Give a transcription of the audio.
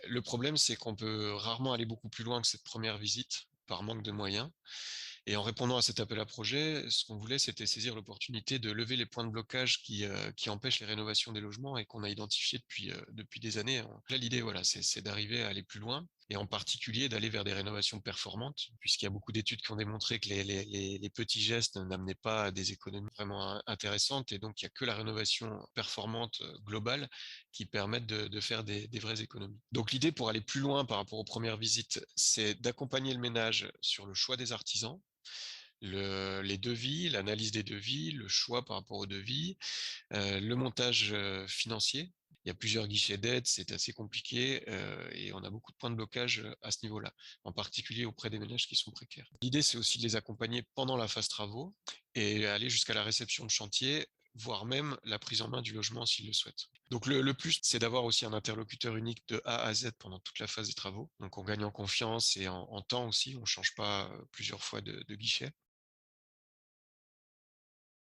Le problème, c'est qu'on peut rarement aller beaucoup plus loin que cette première visite par manque de moyens. Et en répondant à cet appel à projet, ce qu'on voulait, c'était saisir l'opportunité de lever les points de blocage qui empêchent les rénovations des logements et qu'on a identifiés depuis des années. Donc là, l'idée, voilà, c'est d'arriver à aller plus loin et en particulier d'aller vers des rénovations performantes, puisqu'il y a beaucoup d'études qui ont démontré que les petits gestes n'amenaient pas à des économies vraiment intéressantes et donc il n'y a que la rénovation performante globale qui permettent de faire des vraies économies. Donc l'idée pour aller plus loin par rapport aux premières visites, c'est d'accompagner le ménage sur le choix des artisans, les devis, l'analyse des devis, le choix par rapport aux devis, le montage financier. Il y a plusieurs guichets d'aide, c'est assez compliqué et on a beaucoup de points de blocage à ce niveau-là, en particulier auprès des ménages qui sont précaires. L'idée, c'est aussi de les accompagner pendant la phase travaux et aller jusqu'à la réception de chantier, voire même la prise en main du logement s'ils le souhaitent. Donc le plus, c'est d'avoir aussi un interlocuteur unique de A à Z pendant toute la phase des travaux. Donc on gagne en confiance et en temps aussi, on ne change pas plusieurs fois de guichet.